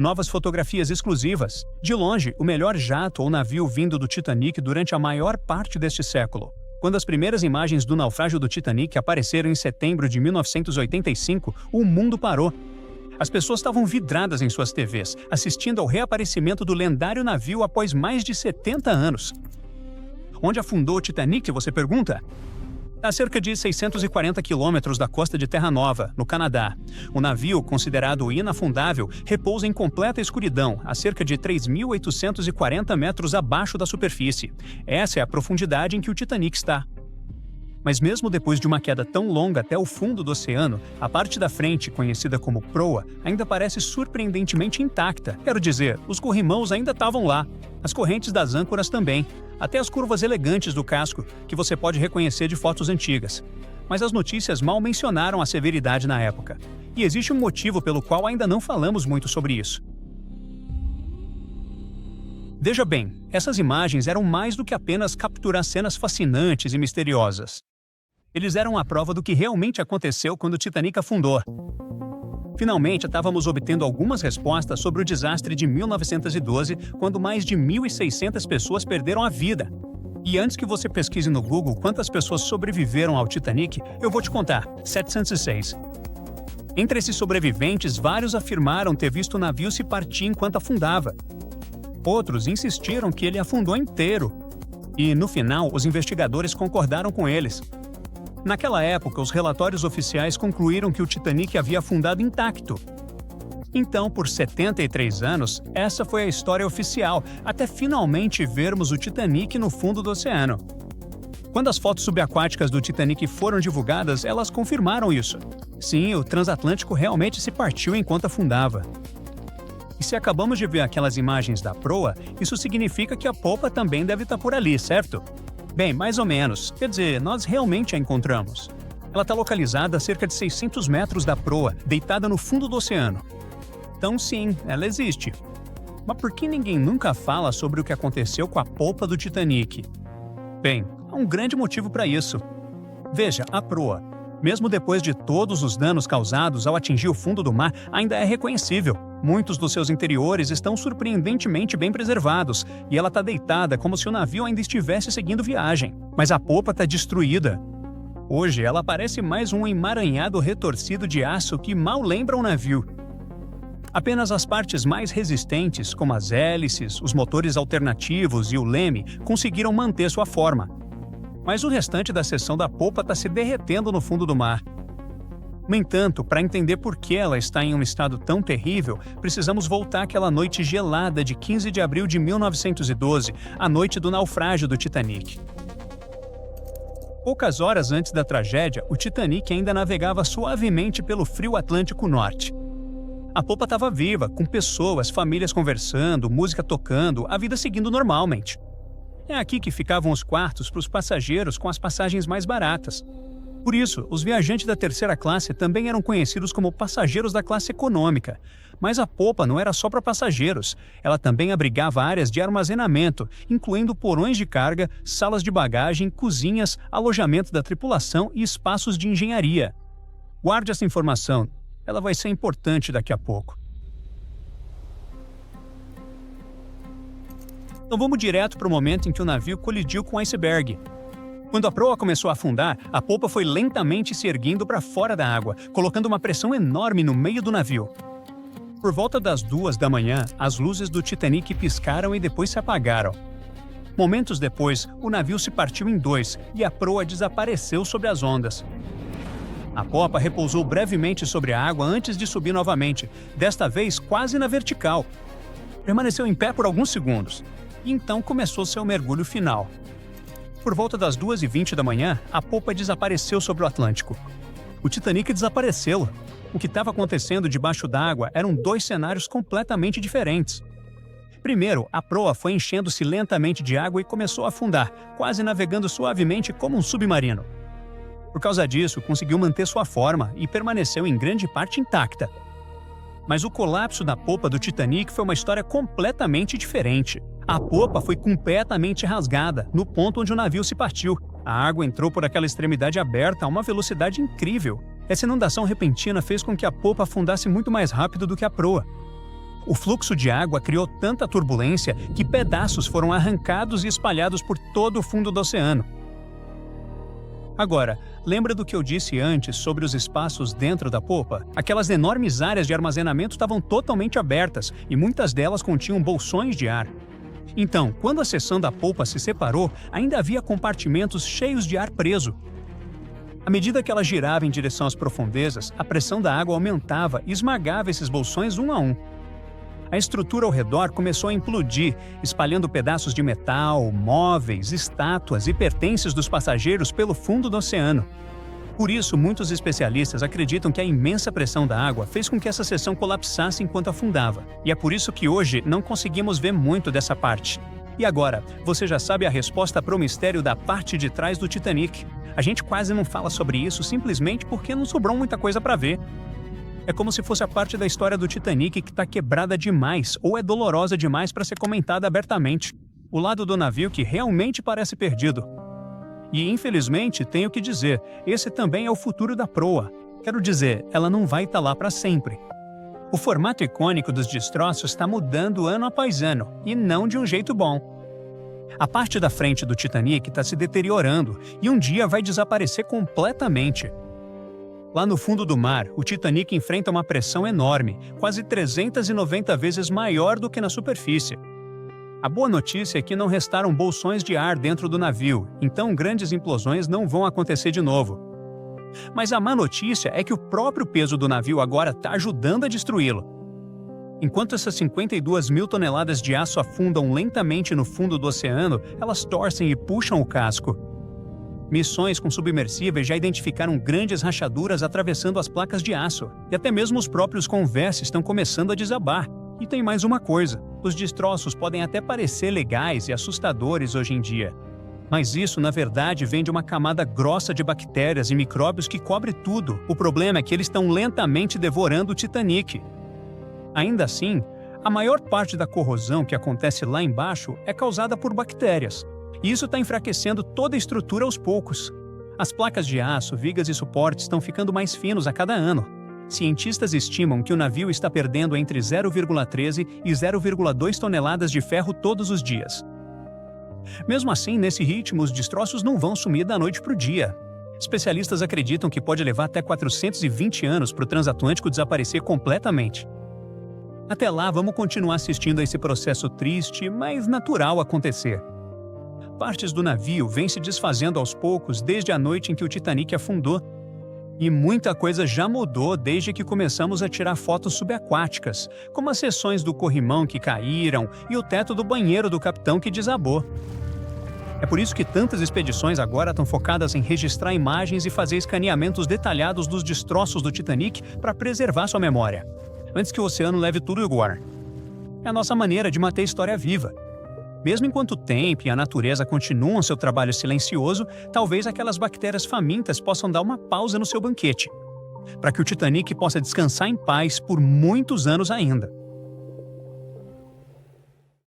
Novas fotografias exclusivas. De longe, o melhor jato ou navio vindo do Titanic durante a maior parte deste século. Quando as primeiras imagens do naufrágio do Titanic apareceram em setembro de 1985, o mundo parou. As pessoas estavam vidradas em suas TVs, assistindo ao reaparecimento do lendário navio após mais de 70 anos. Onde afundou o Titanic, você pergunta? A cerca de 640 quilômetros da costa de Terra Nova, no Canadá. O navio, considerado inafundável, repousa em completa escuridão, a cerca de 3.840 metros abaixo da superfície. Essa é a profundidade em que o Titanic está. Mas mesmo depois de uma queda tão longa até o fundo do oceano, a parte da frente, conhecida como proa, ainda parece surpreendentemente intacta. Quero dizer, os corrimãos ainda estavam lá, as correntes das âncoras também, até as curvas elegantes do casco, que você pode reconhecer de fotos antigas. Mas as notícias mal mencionaram a severidade na época. E existe um motivo pelo qual ainda não falamos muito sobre isso. Veja bem, essas imagens eram mais do que apenas capturar cenas fascinantes e misteriosas. Eles eram a prova do que realmente aconteceu quando o Titanic afundou. Finalmente, estávamos obtendo algumas respostas sobre o desastre de 1912, quando mais de 1.600 pessoas perderam a vida. E antes que você pesquise no Google quantas pessoas sobreviveram ao Titanic, eu vou te contar: 706. Entre esses sobreviventes, vários afirmaram ter visto o navio se partir enquanto afundava. Outros insistiram que ele afundou inteiro. E, no final, os investigadores concordaram com eles. Naquela época, os relatórios oficiais concluíram que o Titanic havia afundado intacto. Então, por 73 anos, essa foi a história oficial, até finalmente vermos o Titanic no fundo do oceano. Quando as fotos subaquáticas do Titanic foram divulgadas, elas confirmaram isso. Sim, o transatlântico realmente se partiu enquanto afundava. E se acabamos de ver aquelas imagens da proa, isso significa que a polpa também deve estar por ali, certo? Bem, mais ou menos. Quer dizer, nós realmente a encontramos. Ela está localizada a cerca de 600 metros da proa, deitada no fundo do oceano. Então sim, ela existe. Mas por que ninguém nunca fala sobre o que aconteceu com a polpa do Titanic? Bem, há um grande motivo para isso. Veja, a proa, mesmo depois de todos os danos causados ao atingir o fundo do mar, ainda é reconhecível. Muitos dos seus interiores estão surpreendentemente bem preservados, e ela está deitada como se o navio ainda estivesse seguindo viagem. Mas a polpa está destruída. Hoje, ela parece mais um emaranhado retorcido de aço que mal lembra um navio. Apenas as partes mais resistentes, como as hélices, os motores alternativos e o leme, conseguiram manter sua forma. Mas o restante da seção da polpa está se derretendo no fundo do mar. No entanto, para entender por que ela está em um estado tão terrível, precisamos voltar àquela noite gelada de 15 de abril de 1912, a noite do naufrágio do Titanic. Poucas horas antes da tragédia, o Titanic ainda navegava suavemente pelo frio Atlântico Norte. A polpa estava viva, com pessoas, famílias conversando, música tocando, a vida seguindo normalmente. É aqui que ficavam os quartos para os passageiros com as passagens mais baratas. Por isso, os viajantes da terceira classe também eram conhecidos como passageiros da classe econômica. Mas a polpa não era só para passageiros. Ela também abrigava áreas de armazenamento, incluindo porões de carga, salas de bagagem, cozinhas, alojamento da tripulação e espaços de engenharia. Guarde essa informação. Ela vai ser importante daqui a pouco. Então vamos direto para o momento em que o navio colidiu com o iceberg. Quando a proa começou a afundar, a polpa foi lentamente se erguendo para fora da água, colocando uma pressão enorme no meio do navio. Por volta das 2 da manhã, as luzes do Titanic piscaram e depois se apagaram. Momentos depois, o navio se partiu em dois e a proa desapareceu sob as ondas. A popa repousou brevemente sobre a água antes de subir novamente, desta vez quase na vertical. Permaneceu em pé por alguns segundos, e então começou seu mergulho final. Por volta das 2h20 da manhã, a polpa desapareceu sobre o Atlântico. O Titanic desapareceu. O que estava acontecendo debaixo d'água eram dois cenários completamente diferentes. Primeiro, a proa foi enchendo-se lentamente de água e começou a afundar, quase navegando suavemente como um submarino. Por causa disso, conseguiu manter sua forma e permaneceu em grande parte intacta. Mas o colapso da polpa do Titanic foi uma história completamente diferente. A polpa foi completamente rasgada, no ponto onde o navio se partiu. A água entrou por aquela extremidade aberta a uma velocidade incrível. Essa inundação repentina fez com que a polpa afundasse muito mais rápido do que a proa. O fluxo de água criou tanta turbulência que pedaços foram arrancados e espalhados por todo o fundo do oceano. Agora, lembra do que eu disse antes sobre os espaços dentro da polpa? Aquelas enormes áreas de armazenamento estavam totalmente abertas e muitas delas continham bolsões de ar. Então, quando a seção da polpa se separou, ainda havia compartimentos cheios de ar preso. À medida que ela girava em direção às profundezas, a pressão da água aumentava e esmagava esses bolsões um a um. A estrutura ao redor começou a implodir, espalhando pedaços de metal, móveis, estátuas e pertences dos passageiros pelo fundo do oceano. Por isso, muitos especialistas acreditam que a imensa pressão da água fez com que essa seção colapsasse enquanto afundava. E é por isso que hoje não conseguimos ver muito dessa parte. E agora, você já sabe a resposta para o mistério da parte de trás do Titanic. A gente quase não fala sobre isso simplesmente porque não sobrou muita coisa para ver. É como se fosse a parte da história do Titanic que está quebrada demais ou é dolorosa demais para ser comentada abertamente. O lado do navio que realmente parece perdido. E, infelizmente, tenho que dizer, esse também é o futuro da proa. Quero dizer, ela não vai estar lá para sempre. O formato icônico dos destroços está mudando ano após ano, e não de um jeito bom. A parte da frente do Titanic está se deteriorando e um dia vai desaparecer completamente. Lá no fundo do mar, o Titanic enfrenta uma pressão enorme, quase 390 vezes maior do que na superfície. A boa notícia é que não restaram bolsões de ar dentro do navio, então grandes implosões não vão acontecer de novo. Mas a má notícia é que o próprio peso do navio agora está ajudando a destruí-lo. Enquanto essas 52 mil toneladas de aço afundam lentamente no fundo do oceano, elas torcem e puxam o casco. Missões com submersíveis já identificaram grandes rachaduras atravessando as placas de aço, e até mesmo os próprios conveses estão começando a desabar. E tem mais uma coisa, os destroços podem até parecer legais e assustadores hoje em dia. Mas isso, na verdade, vem de uma camada grossa de bactérias e micróbios que cobre tudo. O problema é que eles estão lentamente devorando o Titanic. Ainda assim, a maior parte da corrosão que acontece lá embaixo é causada por bactérias. E isso está enfraquecendo toda a estrutura aos poucos. As placas de aço, vigas e suportes estão ficando mais finos a cada ano. Cientistas estimam que o navio está perdendo entre 0,13 e 0,2 toneladas de ferro todos os dias. Mesmo assim, nesse ritmo, os destroços não vão sumir da noite para o dia. Especialistas acreditam que pode levar até 420 anos para o transatlântico desaparecer completamente. Até lá, vamos continuar assistindo a esse processo triste, mas natural acontecer. Partes do navio vêm se desfazendo aos poucos desde a noite em que o Titanic afundou. E muita coisa já mudou desde que começamos a tirar fotos subaquáticas, como as seções do corrimão que caíram e o teto do banheiro do capitão que desabou. É por isso que tantas expedições agora estão focadas em registrar imagens e fazer escaneamentos detalhados dos destroços do Titanic para preservar sua memória, antes que o oceano leve tudo igual. É a nossa maneira de manter a história viva. Mesmo enquanto o tempo e a natureza continuam seu trabalho silencioso, talvez aquelas bactérias famintas possam dar uma pausa no seu banquete, para que o Titanic possa descansar em paz por muitos anos ainda.